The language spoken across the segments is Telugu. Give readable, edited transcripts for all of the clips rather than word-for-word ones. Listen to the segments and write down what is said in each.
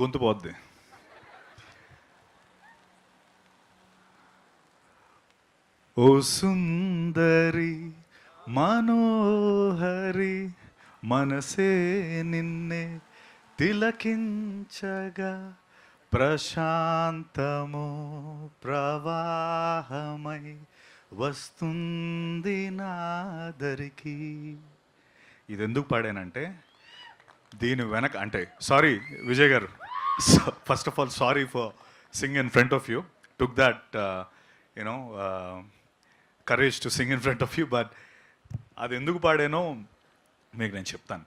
గొంతు పోద్ది. ఓ సుందరి మనోహరి మనసే నిన్నే తిలకించగా ప్రశాంతము ప్రవాహమై వస్తుంది నాదరికి. ఇది ఎందుకు పాడానంటే దీని వెనక అంటే సారీ విజయ్ గారు, first of all sorry for Singh in front of you, took that you know courage to sing in front of you, but అది ఎందుకు పాడానో మీకు నేను చెప్తాను.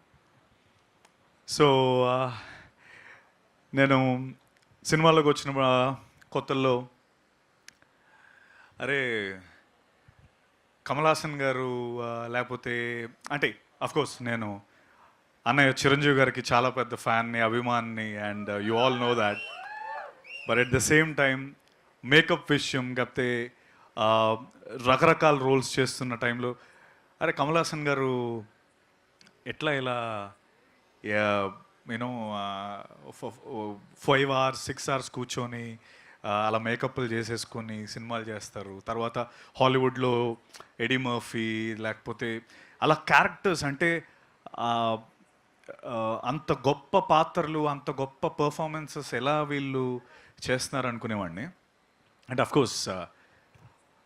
సో నేను సినిమాలోకి వచ్చిన కొత్తల్లో అరే కమల్ హాసన్ గారు లేకపోతే అంటే అఫ్కోర్స్ నేను అన్నయ్య చిరంజీవి గారికి చాలా పెద్ద ఫ్యాన్ని, అభిమాన్ని, and you all know that. But at the same time makeup విషయం కాకపోతే రకరకాల రోల్స్ చేస్తున్న టైంలో అరే కమల్ హాసన్ గారు ఎట్లా ఇలా యూనో 5 hours 6 hours కూర్చొని అలా మేకప్లు చేసేసుకొని సినిమాలు చేస్తారు. తర్వాత హాలీవుడ్లో ఎడీ మర్ఫీ లేకపోతే అలా క్యారెక్టర్స్ అంటే అంత గొప్ప పాత్రలు అంత గొప్ప పర్ఫార్మెన్సెస్ ఎలా వీళ్ళు చేస్తున్నారు అనుకునేవాడిని. అండ్ అఫ్కోర్స్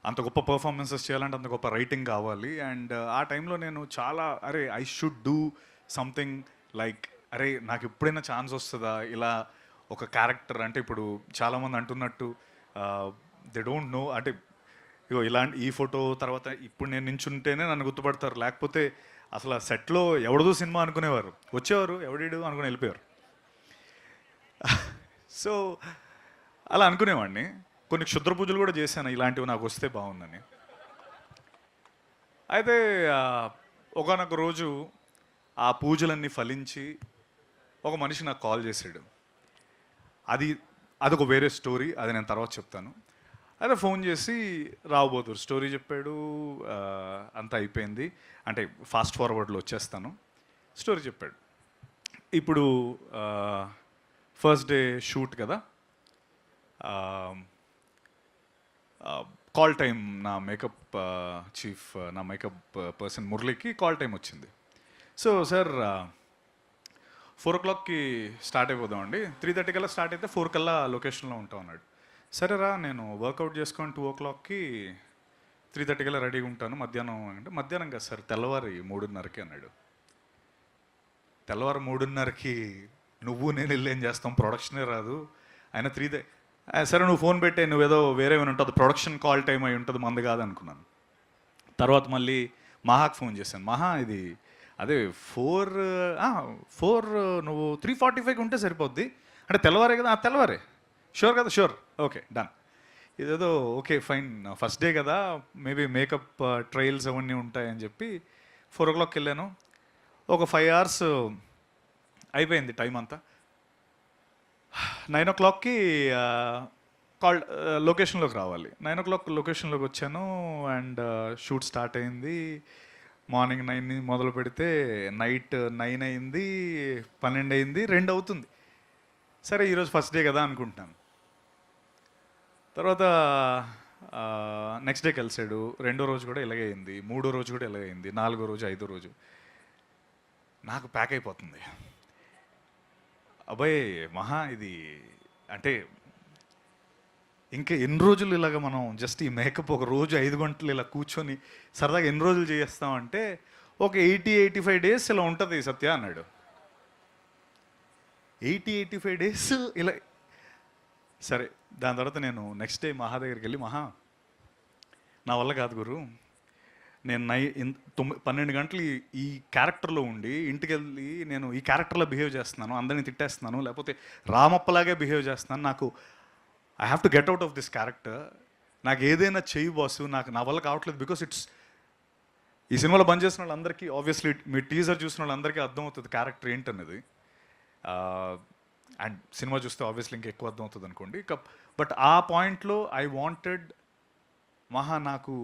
అంత గొప్ప పర్ఫార్మెన్సెస్ చేయాలంటే అంత గొప్ప రైటింగ్ కావాలి. అండ్ ఆ టైంలో నేను చాలా అరే I should do something like అరే నాకు ఎప్పుడైనా ఛాన్స్ వస్తుందా ఇలా ఒక క్యారెక్టర్. అంటే ఇప్పుడు చాలామంది అంటున్నట్టు దే డోంట్ నో అంటే ఇగో ఇలాంటి ఈ ఫోటో తర్వాత ఇప్పుడు నేను నించుంటేనే నన్ను గుర్తుపడతారు, లేకపోతే అసలు ఆ సెట్లో ఎవడదో సినిమా అనుకునేవారు, వచ్చేవారు ఎవడీడు అనుకుని వెళ్ళిపోయారు. సో అలా అనుకునేవాడిని. కొన్ని క్షుద్ర పూజలు కూడా చేశాను ఇలాంటివి నాకు వస్తే బాగుందని. అయితే ఒకనొక రోజు ఆ పూజలన్నీ ఫలించి ఒక మనిషి నాకు కాల్ చేశాడు. అదొక వేరే స్టోరీ, అది నేను తర్వాత చెప్తాను. అయితే ఫోన్ చేసి రాబోతురు స్టోరీ చెప్పాడు, అంతా అయిపోయింది అంటే ఫాస్ట్ ఫార్వర్డ్లో వచ్చేస్తాను. స్టోరీ చెప్పాడు. ఇప్పుడు ఫస్ట్ డే షూట్ కదా, కాల్ టైం నా మేకప్ చీఫ్ నా మేకప్ పర్సన్ మురళికి కాల్ టైం వచ్చింది. సో సార్ 4 o'clockకి స్టార్ట్ అయిపోదామండి, 3:30 కల్లా స్టార్ట్ అయితే 4 కల్లా లొకేషన్లో ఉంటాం అన్నాడు. సరేరా నేను వర్కౌట్ చేసుకొని 2 o'clockకి 3:30 కల్లా రెడీగా ఉంటాను మధ్యాహ్నం అంటే, మధ్యాహ్నం కదా సార్ తెల్లవారి 3:30కి అన్నాడు. తెల్లవారు 3:30కి నువ్వు నేను వెళ్ళి ఏం చేస్తాం, ప్రొడక్షనే రాదు ఆయన 3. సరే నువ్వు ఫోన్ పెట్టే, నువ్వేదో వేరే ఏమైనా ఉంటుంది ప్రొడక్షన్ కాల్ టైం అయి ఉంటుంది మంది కాదు అనుకున్నాను. తర్వాత మళ్ళీ మహాకి ఫోన్ చేశాను, మహా ఇది అదే 4 నువ్వు 3:45కి ఉంటే సరిపోద్ది అంటే తెల్లవారే కదా, తెల్లవారే షూర్ కదా, షూర్ ఓకే డన్. ఇదేదో ఓకే ఫైన్ ఫస్ట్ డే కదా మేబీ మేకప్ ట్రయల్స్ అవన్నీ ఉంటాయని చెప్పి 4 o'clockకి వెళ్ళాను. ఒక 5 hours అయిపోయింది టైం అంతా. 9 o'clockకి కాల్ లొకేషన్లోకి రావాలి. 9 o'clock లొకేషన్లోకి వచ్చాను అండ్ షూట్ స్టార్ట్ అయింది. మార్నింగ్ 9 మొదలు పెడితే నైట్ 9 అయింది, 12 అయింది, 2 అవుతుంది. సరే ఈరోజు ఫస్ట్ డే కదా అనుకుంటున్నాను. తర్వాత నెక్స్ట్ డే కలిసాడు, 2వ రోజు కూడా ఇలాగే అయింది, 3వ రోజు కూడా ఇలాగే అయింది, 4వ రోజు 5వ రోజు నాకు ప్యాక్ అయిపోతుంది. అబ్బాయి మహా ఇది అంటే ఇంకా ఎన్ని రోజులు ఇలాగ మనం జస్ట్ ఈ మేకప్ ఒక రోజు 5 గంటలు ఇలా కూర్చొని సరదాగా ఎన్ని రోజులు చేస్తామంటే ఒక 80-85 days ఇలా ఉంటుంది సత్య అన్నాడు. 80-85 days ఇలా. సరే దాని తర్వాత నేను నెక్స్ట్ డే మహా దగ్గరికి వెళ్ళి, మహా నా వల్ల కాదు గురు, నేను 12 గంటలు ఈ క్యారెక్టర్లో ఉండి ఇంటికి వెళ్ళి నేను ఈ క్యారెక్టర్లో బిహేవ్ చేస్తున్నాను, అందరినీ తిట్టేస్తున్నాను, లేకపోతే రామప్పలాగే బిహేవ్ చేస్తున్నాను, నాకు I have to get out of this character, నాకు ఏదైనా చెయ్యి బాసు, నాకు నా వల్ల కావట్లేదు. బికాస్ ఇట్స్ ఈ సినిమాలో బంద్ చేసిన వాళ్ళందరికీ ఆబ్వియస్లీ మీ టీజర్ చూసిన వాళ్ళందరికీ అర్థమవుతుంది క్యారెక్టర్ ఏంటనేది. అండ్ సినిమా చూస్తే ఆబ్వియస్లీ ఇంకా ఎక్కువ అర్థమవుతుంది అనుకోండి. బట్ ఆ పాయింట్లో ఐ వాంటెడ్ మహా నాకు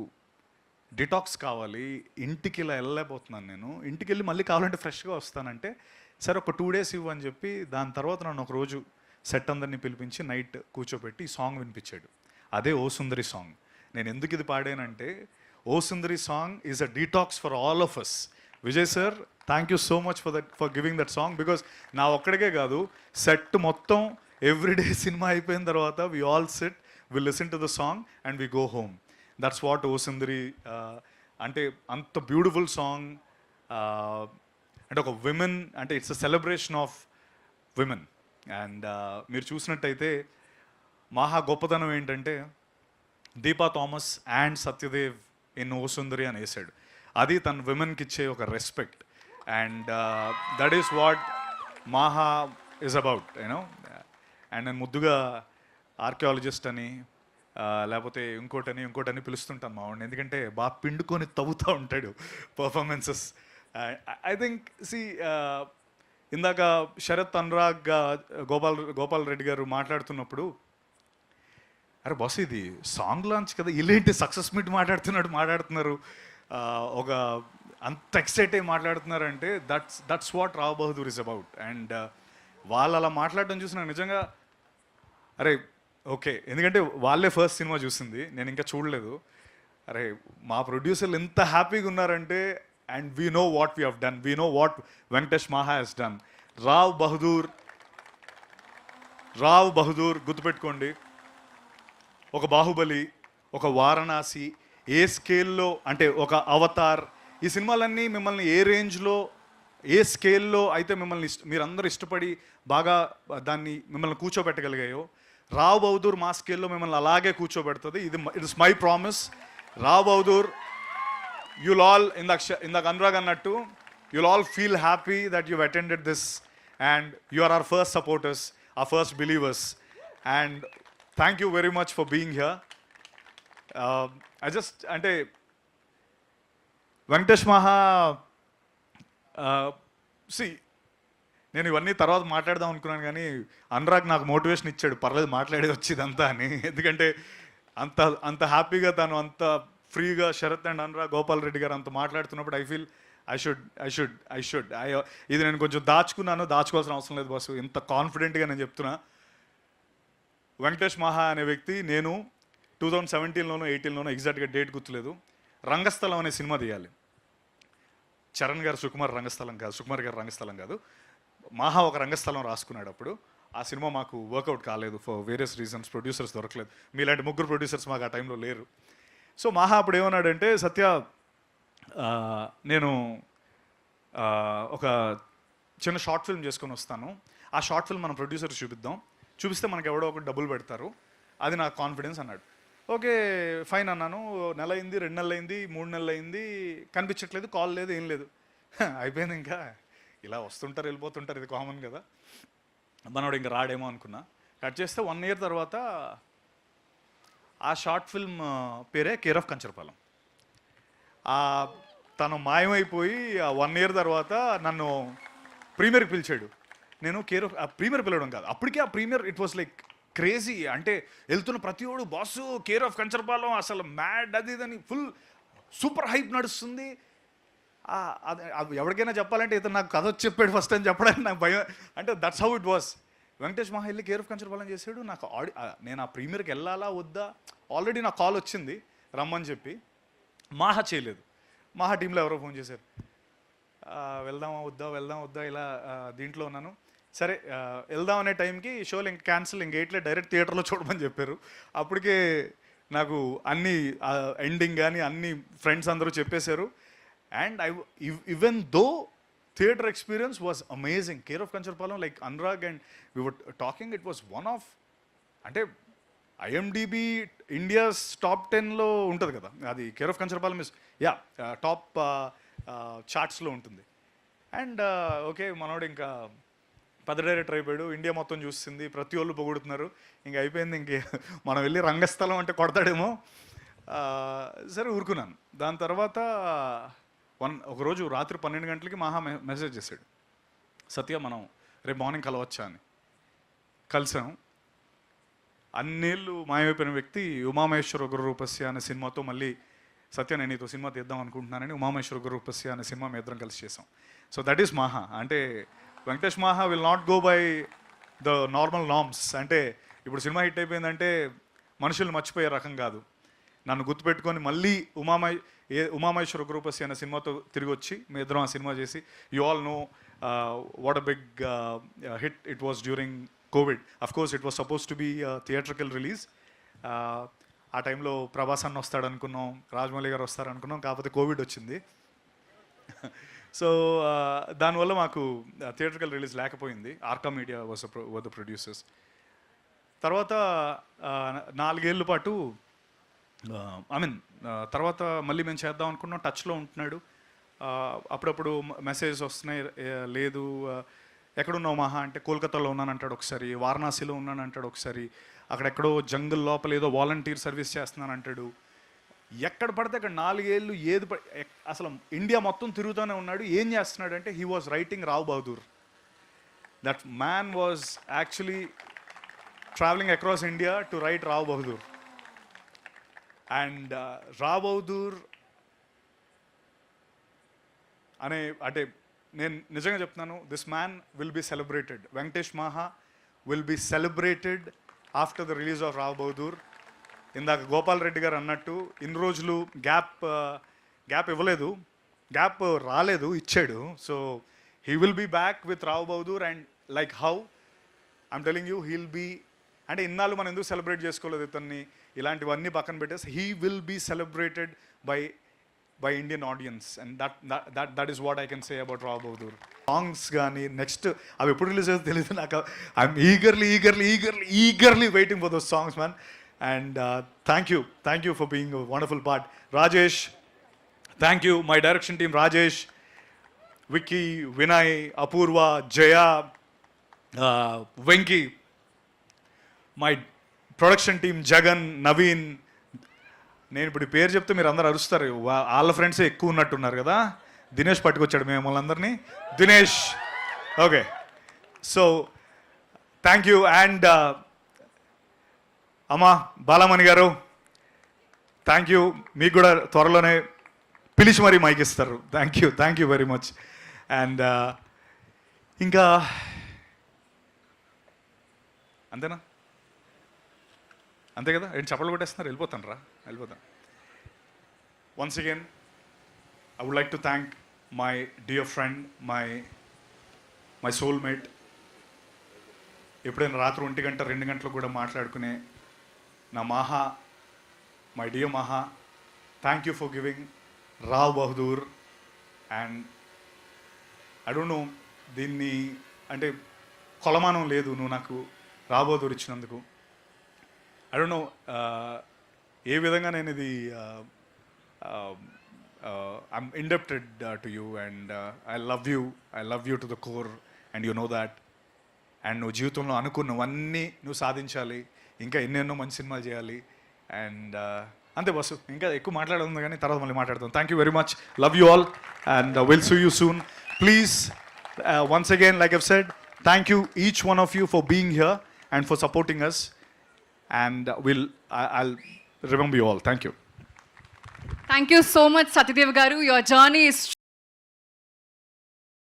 డిటాక్స్ కావాలి, ఇంటికి ఇలా వెళ్ళలేకపోతున్నాను నేను, ఇంటికి వెళ్ళి మళ్ళీ కావాలంటే ఫ్రెష్గా వస్తానంటే సరే ఒక 2 days ఇవ్వు అని చెప్పి దాని తర్వాత నన్ను ఒక రోజు సెట్ అందరినీ పిలిపించి నైట్ కూర్చోబెట్టి ఈ సాంగ్ వినిపించాడు. అదే ఓ సుందరి సాంగ్. నేను ఎందుకు ఇది పాడానంటే, O Sundari song is a detox for all of us. Vijay sir, thank you so much for giving that song. Because నా ఒక్కడికే కాదు, సెట్ మొత్తం ఎవ్రీడే సినిమా అయిపోయిన తర్వాత we all sit, we listen to the song and we go home. That's what O Sundari అంటే. అంత బ్యూటిఫుల్ సాంగ్. అంటే ఒక విమెన్, అంటే it's a celebration of women. And మీరు చూసినట్టయితే మహా గొప్పతనం ఏంటంటే, దీపా థామస్ అండ్ సత్యదేవ్ ఇన్ ఓ సుందరి అని వేసాడు. అది తన విమెన్కి ఇచ్చే ఒక respect. And that is what Maha is about, you know. And నేను ముద్దుగా ఆర్కియాలజిస్ట్ అని లేకపోతే ఇంకోటని పిలుస్తుంటాను మా వాడిని, ఎందుకంటే బాగా పిండుకొని తవ్వుతూ ఉంటాడు పర్ఫార్మెన్సెస్. ఐ థింక్ ఇందాక శరత్, అనురాగ్, గోపాల్ రెడ్డి గారు మాట్లాడుతున్నప్పుడు, అరే బాస్ ఇది సాంగ్ లాంచ్ కదా, ఇలాంటి సక్సెస్ మీట్ మాట్లాడుతున్నారు, ఒక అంత ఎక్సైట్ అయ్యి మాట్లాడుతున్నారంటే that's what Rao Bahadur is about. And వాళ్ళు అలా మాట్లాడడం చూసి నాకు నిజంగా అరే ఓకే, ఎందుకంటే వాళ్ళే ఫస్ట్ సినిమా చూసింది, నేను ఇంకా చూడలేదు. అరే మా ప్రొడ్యూసర్లు ఎంత హ్యాపీగా ఉన్నారంటే, and we know what we have done, we know what Venkatesh మహా హెస్ డన్. రావ్ బహదూర్ గుర్తుపెట్టుకోండి. ఒక బాహుబలి, ఒక వారణాసి, ఏ స్కేల్లో అంటే ఒక అవతార్, ఈ సినిమాలన్నీ మిమ్మల్ని ఏ రేంజ్లో, ఏ స్కేల్లో అయితే మిమ్మల్ని మీరందరూ ఇష్టపడి బాగా మిమ్మల్ని కూర్చోబెట్టగలిగాయో, రావ్ బహదూర్ మా స్కేల్లో మిమ్మల్ని అలాగే కూర్చోబెడుతుంది. It's my promise. Rao Bahadur, you'll all, ఇందాక అనురాగ్ అన్నట్టు, you'll all feel happy that you've attended this and you are our first supporters, our first believers, and thank you very much for being here. అంటే వెంకటేష్ మహా, నేను ఇవన్నీ తర్వాత మాట్లాడదాం అనుకున్నాను, కానీ అనురాగ్ నాకు మోటివేషన్ ఇచ్చాడు, పర్లేదు మాట్లాడేది వచ్చిందంతా అని. ఎందుకంటే అంత హ్యాపీగా తను అంత ఫ్రీగా శరత్ అండ్ అనురాగ్, గోపాల్ రెడ్డి గారు అంత మాట్లాడుతున్నప్పుడు ఐ ఫీల్ ఐ షుడ్ ఇది నేను కొంచెం దాచుకోవాల్సిన అవసరం లేదు బాసు, ఇంత కాన్ఫిడెంట్గా నేను చెప్తున్నా. వెంకటేష్ మహా అనే వ్యక్తి, నేను 2017లోనో 18లోనో ఎగ్జాక్ట్గా డేట్ గుర్తులేదు, రంగస్థలం అనే సినిమా తీయాలి. చరణ్ గారు సుకుమార్ గారు రంగస్థలం కాదు, మహా ఒక రంగస్థలం రాసుకున్నాడు. అప్పుడు ఆ సినిమా మాకు వర్కౌట్ కాలేదు ఫర్ వేరియస్ రీజన్స్, ప్రొడ్యూసర్స్ దొరకలేదు. మీలాంటి ముగ్గురు ప్రొడ్యూసర్స్ మాకు ఆ టైంలో లేరు. సో మహా అప్పుడు ఏమన్నాడంటే, సత్య నేను ఒక చిన్న షార్ట్ ఫిల్మ్ చేసుకొని వస్తాను, ఆ షార్ట్ ఫిల్మ్ మన ప్రొడ్యూసర్స్ చూపిస్తే మనకు ఎవడో ఒకటి డబ్బులు పెడతారు, అది నాకు కాన్ఫిడెన్స్ అన్నాడు. ఓకే ఫైన్ అన్నాను. నెల అయింది, 2 నెలలు అయింది, 3 నెలలు అయింది, కనిపించట్లేదు, కాల్ లేదు, ఏం లేదు. అయిపోయింది, ఇంకా ఇలా వస్తుంటారు వెళ్ళిపోతుంటారు, ఇది కామన్ కదా, మనోడు ఇంకా రాడేమో అనుకున్నా. కట్ చేస్తే 1 year తర్వాత ఆ షార్ట్ ఫిల్మ్ పేరే కేర్ ఆఫ్ కంచరపాలెం. తను మాయమైపోయి ఆ 1 year తర్వాత నన్ను ప్రీమియర్కి పిలిచాడు. నేను ప్రీమియర్ పిలవడం కాదు, అప్పటికే ఆ premiere it was like crazy. అంటే వెళ్తున్న ప్రతి ఒడు బాసు కేర్ ఆఫ్ కంచరపాలెం అసలు మ్యాడ్, అది ఇదని ఫుల్ సూపర్ హైప్ నడుస్తుంది. ఎవరికైనా చెప్పాలంటే ఇతను నాకు కథ చెప్పాడు ఫస్ట్ అని చెప్పడానికి నాకు భయం. అంటే that's how it was. Venkatesh మహా వెళ్ళి కేర్ ఆఫ్ కంచరపాలెం చేశాడు. నాకు నేను ఆ ప్రీమియర్కి వెళ్ళాలా వద్దా, ఆల్రెడీ నాకు కాల్ వచ్చింది రమ్మని చెప్పి. మహా చేయలేదు. మహా టీంలో ఎవరో ఫోన్ చేశారు, వెళ్దామా వద్దా ఇలా దీంట్లో ఉన్నాను. సరే వెళ్దాం అనే టైంకి షోలు ఇంక క్యాన్సిల్, ఇంక ఎయిట్లే డైరెక్ట్ థియేటర్లో చూడమని చెప్పారు. అప్పటికే నాకు అన్ని ఎండింగ్ కానీ అన్ని ఫ్రెండ్స్ అందరూ చెప్పేశారు. And even though theatre experience was amazing. Care of Kancharapalem, like Anurag and we were talking, it was one of, అంటే IMDb ఇండియాస్ టాప్ 10లో ఉంటుంది కదా అది. Care of Kancharapalem is top చార్ట్స్లో ఉంటుంది. అండ్ ఓకే మనోడు ఇంకా పెద్ద డైరెక్టర్ అయిపోయాడు, ఇండియా మొత్తం చూస్తుంది, ప్రతి వాళ్ళు పొగుడుతున్నారు, ఇంక అయిపోయింది, ఇంక మనం వెళ్ళి రంగస్థలం అంటే కొడతాడేమో. సరే ఊరుకున్నాను. దాని తర్వాత ఒకరోజు రాత్రి 12 గంటలకి మహా మెసేజ్ చేశాడు, సత్య మనం రేపు మార్నింగ్ కలవచ్చా అని. కలిసాం. అన్నేళ్ళు మాయమైపోయిన వ్యక్తి ఉమామహేశ్వర గురురూపస్య అనే సినిమాతో మళ్ళీ సత్య నేను నీతో సినిమా తీద్దాం అనుకుంటున్నానని ఉమామహేశ్వర గురురూపస్య అనే సినిమా మేము ఇద్దరం కలిసి చేసాం. సో దట్ ఈస్ మహా. అంటే వెంకటేష్ మహా will not go by the normal norms. అంటే ఇప్పుడు సినిమా హిట్ అయిపోయిందంటే మనుషులు మర్చిపోయే రకం కాదు. నన్ను గుర్తుపెట్టుకొని మళ్ళీ ఉమామహేశ్వర గ్రూపస్ అనే సినిమాతో తిరిగి వచ్చి మీ ఇద్దరం ఆ సినిమా చేసి, you all know what a big hit it was during covid. Of course it was suppose to be theatrical release. ఆ టైంలో ప్రభాస్ అన్న వస్తాడు అనుకున్నాం, రాజమౌళి గారు వస్తారు అనుకున్నాం, కాకపోతే కోవిడ్ వచ్చింది. సో దానివల్ల మాకు థియేట్రికల్ రిలీజ్ లేకపోయింది. Arka Media was the producers. తర్వాత 4 ఏళ్ళ పాటు తర్వాత మళ్ళీ మేము చేద్దాం అనుకున్నాం. టచ్లో ఉంటున్నాడు, అప్పుడప్పుడు మెసేజ్ వస్తున్నాయి, లేదు ఎక్కడున్నావు మహా అంటే కోల్కతాలో ఉన్నానంటాడు ఒకసారి, వారణాసిలో ఉన్నానంటాడు ఒకసారి, అక్కడెక్కడో జంగుల్ లోపల ఏదో వాలంటీర్ సర్వీస్ చేస్తున్నాను అంటాడు. ఎక్కడ పడితే అక్కడ 4 ఏళ్ళు అసలు ఇండియా మొత్తం తిరుగుతూనే ఉన్నాడు. ఏం చేస్తున్నాడు అంటే he was writing Rao Bahadur. That man was actually travelling across India to write Rao Bahadur. And Rao Bahadur అంటే నేను నిజంగా చెప్తున్నాను, this man will be celebrated. Venkatesh Maha will be celebrated after the release of Rao Bahadur. ఇందాక గోపాల్ రెడ్డి గారు అన్నట్టు ఇన్ని రోజులు గ్యాప్ ఇవ్వలేదు, గ్యాప్ రాలేదు, ఇచ్చాడు. So he will be back with Rao Bahadur. And like how I'm telling you, he'll be, అంటే ఇన్నాళ్ళు మనం ఎందుకు సెలబ్రేట్ చేసుకోలేదు ఇతన్ని, ఇలాంటివన్నీ పక్కన పెట్టేసి he will be celebrated by Indian audience. And that is what I can say about Rao Bahadur. Songs కానీ నెక్స్ట్ అవి ఎప్పుడు రిలీజ్ అవుతుందో తెలియదు నాకు. I'm eagerly waiting for those songs, man. And thank you for being a wonderful part. Rajesh, thank you. My direction team, Rajesh, Vicky, Vinay, Apurva, Jaya, Venki. My production team, Jagan, Naveen. నేను ఇప్పుడు పేరు చెప్తే మీరు అందరు అరుస్తారు, వాళ్ళ ఫ్రెండ్సే ఎక్కువ ఉన్నట్టున్నారు కదా. దినేష్ పట్టుకొచ్చాడు మిమ్మల్ని అందరినీ, Dinesh. Okay, so thank you. And అమ్మా బాలమణి గారు, థ్యాంక్ యూ. మీకు కూడా త్వరలోనే పిలిచి మరీ మైక్ ఇస్తారు. Thank you very much. And ఇంకా అంతేనా, అంతే కదా. ఏంటి చప్పలు కొట్టేస్తున్నారు, వెళ్ళిపోతాను. Once again I would like to thank my dear friend, my soulmate. ఎప్పుడైనా రాత్రి 1 గంట 2 గంటలకు కూడా మాట్లాడుకునే నా Maha, my dear Maha, thank you for giving Rao Bahadur. And I don't know, దీన్ని అంటే కొలమానం లేదు నువ్వు నాకు రావ్ బహదూర్ ఇచ్చినందుకు. ఐ డోంట్ నో ఏ విధంగా నేను ఇది I'm indebted to you. And I love you to the core, and you know that. And నువ్వు జీవితంలో అనుకున్నవన్నీ నువ్వు సాధించాలి, ఇంకా ఎన్నెన్నో మంచి సినిమాలు చేయాలి. అండ్ అంతే బస్సు, ఇంకా ఎక్కువ మాట్లాడుతుంది కానీ తర్వాత మళ్ళీ మాట్లాడతాం. Thank you very much, love you all, and will see you soon. Please once again, like I've said, thank you each one of you for being here and for supporting us, and I'll remember you all. Thank you. Thank you so much, Satyadev Garu. Your journey is